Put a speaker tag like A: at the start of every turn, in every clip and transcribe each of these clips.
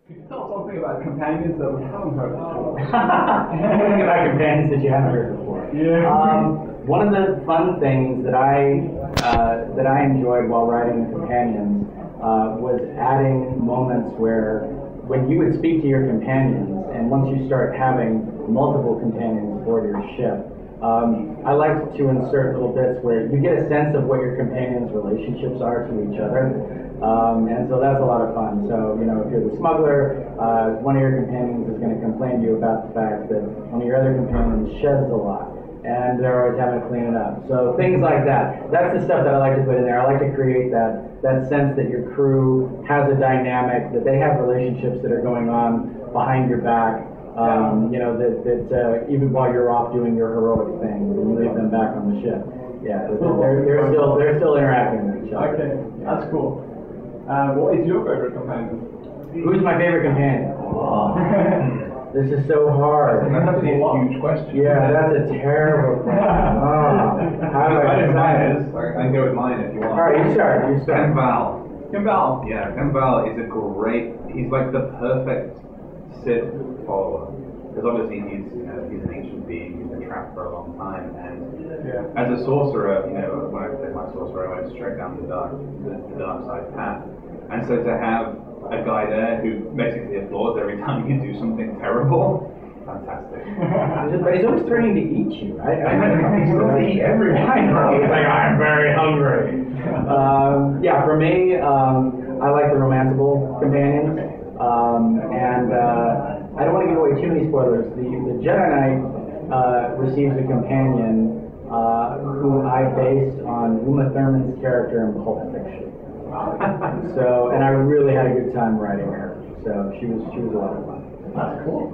A: Could you tell us something about companions that we haven't heard before?
B: Something about companions that you haven't heard before.
A: Yeah.
B: One of the fun things that I enjoyed while writing companions was adding moments where when you would speak to your companions, and once you start having multiple companions aboard your ship, I like to insert little bits where you get a sense of what your companions' relationships are to each other. And so that's a lot of fun. So, you know, if you're the smuggler, one of your companions is going to complain to you about the fact that one of your other companions sheds a lot, and they're always having to clean it up. So things like that. That's the stuff that I like to put in there. I like to create that sense that your crew has a dynamic, that they have relationships that are going on behind your back. You know, that even while you're off doing your heroic things, and you leave them back on the ship. Yeah, they're still interacting with each other.
A: Okay, that's cool. What is your favorite companion?
B: Who's my favorite companion? Oh, this is so hard.
C: That's a huge question.
B: Yeah, that's a terrible question. Oh, how do I decide?
C: I can go with mine if you want.
B: All right, you start.
C: Ken Val.
A: Ken Val.
C: Yeah, Ken Val is a great. He's like the perfect Sith follower, because obviously he's an ancient being. He's been trapped for a long time, and as a sorcerer, you know, when I played my sorcerer, I went straight down the dark side path. And so to have a guy there who basically applauds every time you do something terrible, fantastic.
B: But he's always threatening to eat you, right?
C: He's supposed to eat everyone.
B: I know. He's like, I'm very hungry. Yeah, for me, I like the romanceable companions. And I don't want to give away too many spoilers. The Jedi Knight receives a companion who I based on Uma Thurman's character in Pulp Fiction. So, and I really had a good time writing her. So she was a lot of fun.
A: That's cool.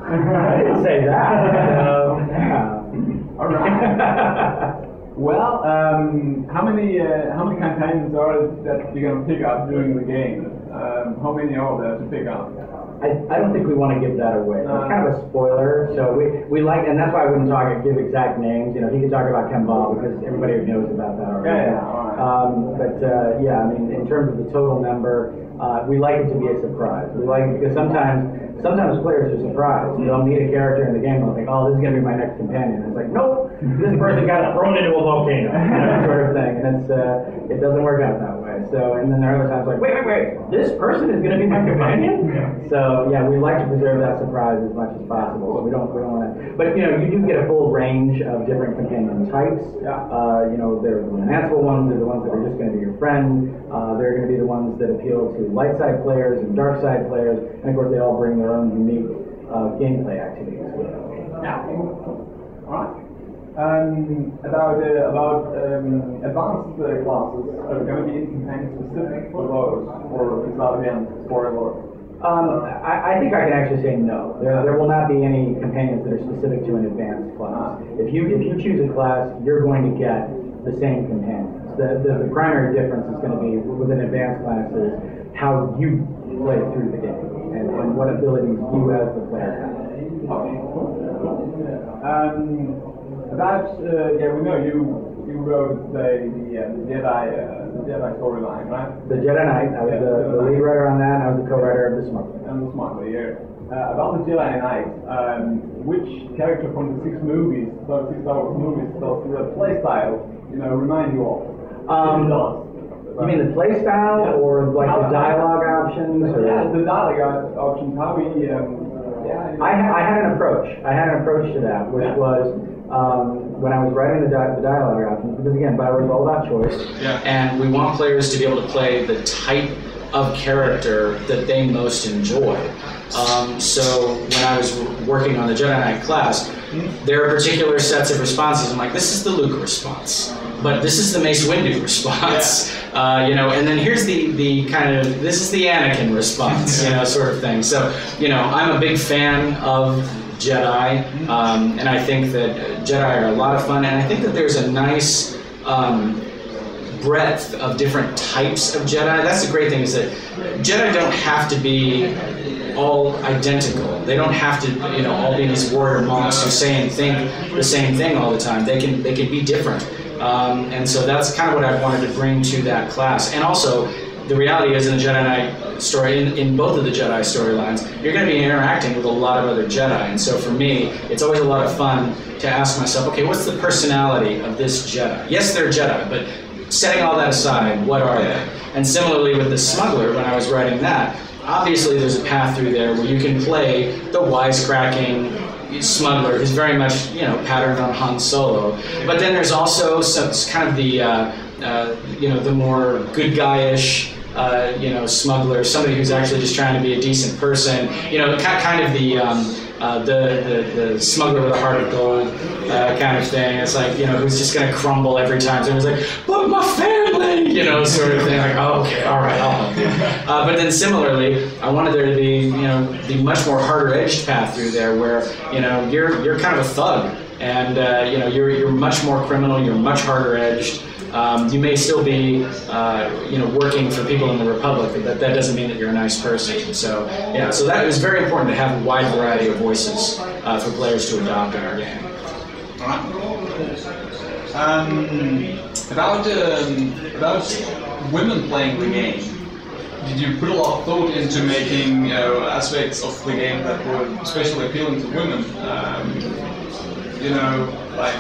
B: I didn't say that. So, yeah.
A: All right. Well, how many companions are that you're gonna pick up during the game? How many are there to pick up?
B: I don't think we want to give that away. It's kind of a spoiler, so we like, and that's why I wouldn't give exact names. You know, he could talk about Ken Val because everybody knows about that already. Yeah, I mean, in terms of the total number, we like it to be a surprise. We like it because sometimes players are surprised. They'll meet a character in the game and they'll think, oh, this is going to be my next companion. And it's like, nope, this person got thrown into a volcano, sort of thing. And it doesn't work out that way. So, and then there are other times like, wait, this person is going to be my companion? So, yeah, we like to preserve that surprise as much as possible. But we don't want to. But, you know, you do get a full range of different companion types. You know, there are the romanceable ones, there are the ones that are just going to be your friend. There are going to be the ones that appeal to light side players and dark side players. And, of course, they all bring their own unique gameplay activities with them.
A: Yeah. All right. About advanced classes, are there going to be any companion specific for those, or is that again spoiler?
B: I think I can actually say no. There will not be any companions that are specific to an advanced class. If you choose a class, you're going to get the same companions. The primary difference is going to be with an advanced class is how you play through the game and what abilities you as the player have.
A: Okay, cool. We know you wrote the Jedi storyline, right?
B: The Jedi Knight. I was the lead writer on that, and I was the co-writer of the Smuggler.
A: And the Smuggler, yeah. About the Jedi Knight, which character from the 6 movies, so 6 Star Wars movies, does the playstyle, remind you of?
B: You mean the play style, or like the dialogue options? Or?
A: Yeah, the dialogue options. How we?
B: I had an approach. I had an approach to that, which was when I was writing the dialogue options. Because again, BioWare is all about choice, and we want players to be able to play the type of character that they most enjoy. So when I was working on the Jedi Knight class, there are particular sets of responses. I'm like, this is the Luke response, but this is the Mace Windu response, and then here's the kind of, this is the Anakin response, sort of thing. So, I'm a big fan of Jedi, and I think that Jedi are a lot of fun, and I think that there's a nice breadth of different types of Jedi. That's the great thing, is that Jedi don't have to be all identical. They don't have to, all be these warrior monks who say and think the same thing all the time. They can be different. And so that's kind of what I wanted to bring to that class. And also, the reality is in the Jedi Knight story, in both of the Jedi storylines, you're going to be interacting with a lot of other Jedi. And so for me, it's always a lot of fun to ask myself, okay, what's the personality of this Jedi? Yes, they're Jedi, but setting all that aside, what are they? And similarly with the smuggler, when I was writing that, obviously there's a path through there where you can play the wisecracking smuggler who's very much, you know, patterned on Han Solo. But then there's also some kind of the, you know, the more good guy-ish, you know, smuggler, somebody who's actually just trying to be a decent person. You know, kind of the smuggler with a heart of gold kind of thing. It's like, you know, who's just going to crumble every time. So it's like, but my family, you know, sort of thing. Like, oh, okay, all right, I'll help you. But then similarly, I wanted there to be, you know, the much more harder-edged path through there where, you know, you're kind of a thug. And, you know, you're much more criminal, you're much harder-edged. You may still be, you know, working for people in the Republic, but that doesn't mean that you're a nice person. So, yeah, so that is very important to have a wide variety of voices for players to adopt in our game.
A: All right. About women playing the game, did you put a lot of thought into making, you know, aspects of the game that were especially appealing to women? You know, like,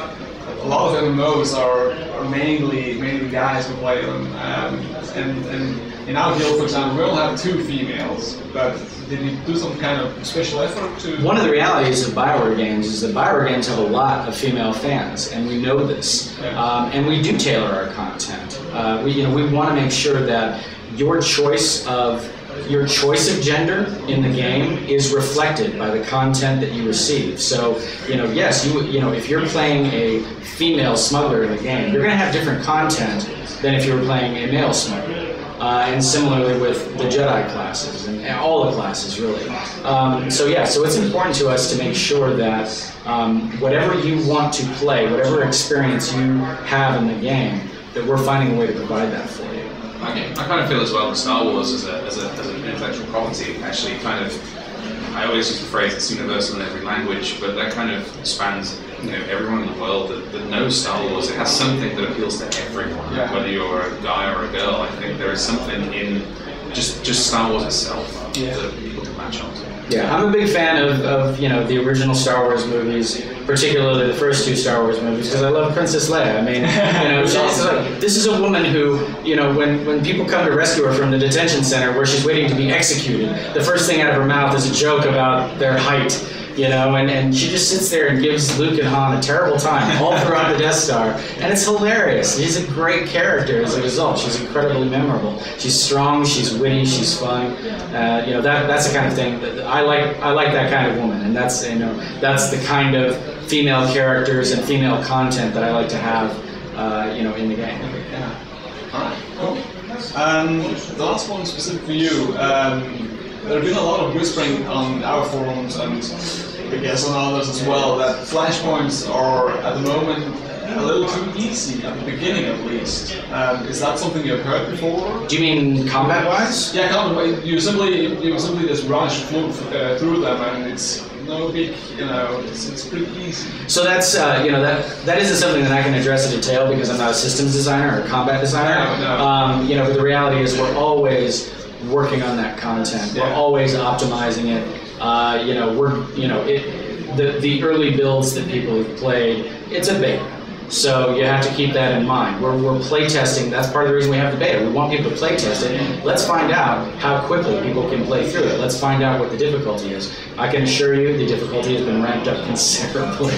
A: a lot of MMOs are mainly guys who play them, and in our guild, for example, we only have 2 females. But did you do some kind of special effort to?
B: One of the realities of Bioware games is that Bioware games have a lot of female fans, and we know this, and we do tailor our content. We want to make sure that your choice of gender in the game is reflected by the content that you receive. So, you know, yes, you know, if you're playing a female smuggler in the game, you're going to have different content than if you were playing a male smuggler. And similarly with the Jedi classes and all the classes, really. So yeah, so it's important to us to make sure that whatever you want to play, whatever experience you have in the game, that we're finding a way to provide that for you.
C: I kind of feel as well that Star Wars as an intellectual property actually kind of, I always use the phrase it's universal in every language, but that kind of spans, you know, everyone in the world that knows Star Wars. It has something that appeals to everyone, whether you're a guy or a girl. I think there is something in just Star Wars itself that people can latch on to.
B: Yeah, I'm a big fan of you know, the original Star Wars movies, particularly the first 2 Star Wars movies, because I love Princess Leia. I mean, you know, this is a woman who, you know, when people come to rescue her from the detention center where she's waiting to be executed, the first thing out of her mouth is a joke about their height. You know, and she just sits there and gives Luke and Han a terrible time all throughout the Death Star, and it's hilarious. She's a great character as a result. She's incredibly memorable. She's strong, she's witty, she's fun. You know, that's the kind of thing that I like. I like that kind of woman, and that's, you know, that's the kind of female characters and female content that I like to have, you know, in the game.
A: Yeah. All right. Cool. The last one specific for you. There have been a lot of whispering on our forums and I guess on others as well that flashpoints are at the moment a little too easy at the beginning at least. Is that something you've heard before?
B: Do you mean combat-wise?
A: Yeah, combat-wise. You simply just rush through them and it's no big, you know, it's pretty easy.
B: So that's, you know, that isn't something that I can address in detail because I'm not a systems designer or a combat designer.
A: No.
B: You know, but the reality is we're always working on that content. We're always optimizing it. You know, the early builds that people have played, it's a beta. So you have to keep that in mind. We're play testing. That's part of the reason we have the beta. We want people to play test it. Let's find out how quickly people can play through it. Let's find out what the difficulty is. I can assure you the difficulty has been ramped up considerably.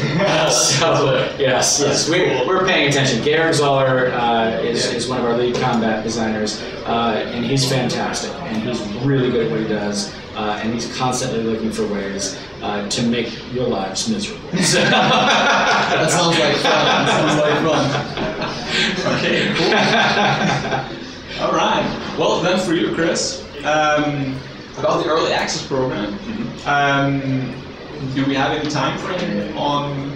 B: So yes, we're paying attention. Garrett Zoller is one of our lead combat designers, and he's fantastic. And he's really good at what he does. And he's constantly looking for ways to make your lives miserable.
A: That sounds like fun. Okay, cool. All right. Well, then for you, Chris, about the early access program, do we have any time frame on?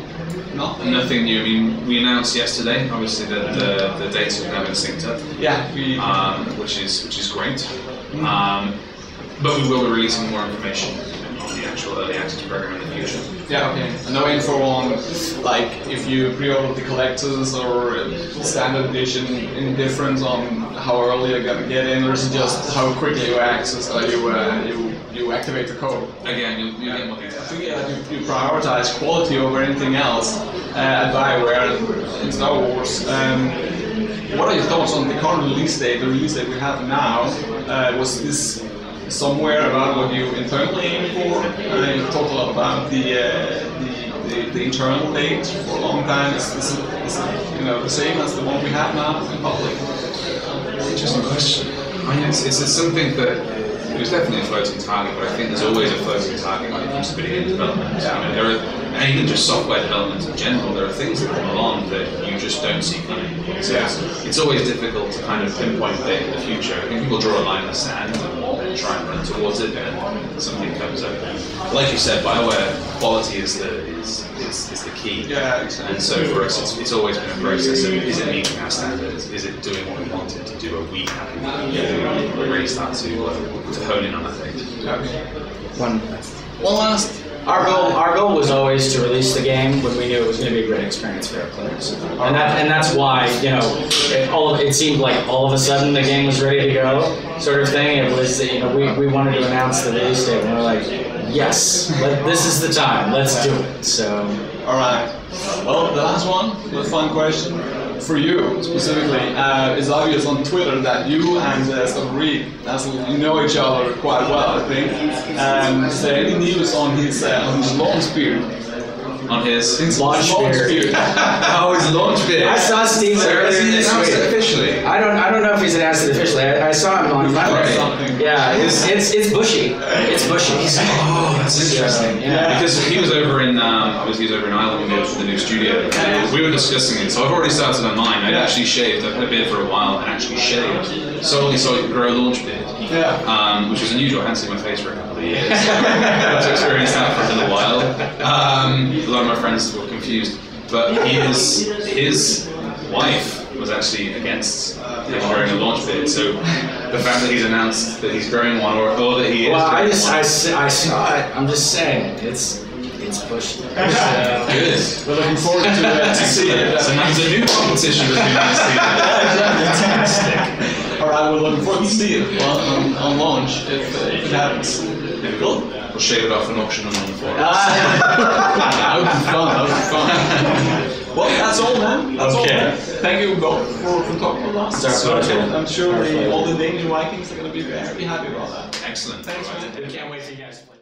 C: Nothing new. I mean, we announced yesterday, obviously, that the dates have now been synced up.
A: Yeah.
C: Which is great. But we will be releasing more information
D: the actual early access program in the future.
A: Yeah, okay. No info on, like, if you pre-order the collectors or standard edition, any difference on how early you're gonna get in, or is it just how quickly you access, or you activate the code?
D: Again, you'll get more
A: I
D: details.
A: think you prioritize quality over anything else at BioWare in Star Wars. What are your thoughts on the current release date, the release date we have now? Was this somewhere about what you internally aim for? You talked a lot about the internal date for a long time. Is it the same as the one we have now in public?
D: Interesting question. I mean, it's something that it was definitely a floating target, but I think there's always a floating target when it comes to video game development. Yeah. And even just software development in general, there are things that come along that you just don't see coming. So it's always difficult to kind of pinpoint a date in the future. I think people draw a line in the sand and try and run towards it, and something comes up. Like you said, BioWare quality is the key.
A: Yeah, exactly.
D: And so for us, it's always been a process of, is it meeting our standards? Is it doing what we want it to do? Are we happy with it? We really start to hone in on that date.
B: One
D: last.
B: Our goal was always to release the game when we knew it was going to be a great experience for our players, and that's why it seemed like all of a sudden the game was ready to go, sort of thing. It was we wanted to announce the release date, and we're like, yes, this is the time, let's do it. So
A: all right. Well, the last one, the fun question for you specifically, is obvious on Twitter that you and SWTORDK, you know each other quite well, I think. Is there any news on his launch beard?
D: On his
B: launch beard.
D: Oh, his launch beard.
B: I saw Steve earlier this week.
D: Officially.
B: I don't know if he's announced it officially. I saw him on Monday. Yeah, it's bushy. It's bushy.
D: Oh, that's interesting.
B: Yeah.
D: Because he was over in he was over in Ireland when we moved to the new studio. And we were discussing it. So I've already started on mine. I'd actually shaved. I've had a beard for a while and actually shaved solely so I could grow a launch beard.
A: Yeah.
D: Which was unusual. I hadn't seen my face for a couple of years. So I got to experience that for a little while. A lot of my friends were confused, but his wife was actually against him growing a launch beard. So the fact that he's announced that he's growing one, or that he is.
B: Well, I saw it. I'm just saying it's pushed.
D: Good.
A: We're looking forward to see it.
D: So now there's a new competition between us. Fantastic.
A: All right, we're looking forward to see it on launch if it happens. Cool.
D: We'll shave it off an auction on the forum.
A: That would be fun. Well, that's all, man. That's all, man. Thank you both for talking with us. I'm sure all the Danish Vikings are going to be very happy about that.
D: Excellent.
A: Thanks, man.
B: Can't wait for you guys to play.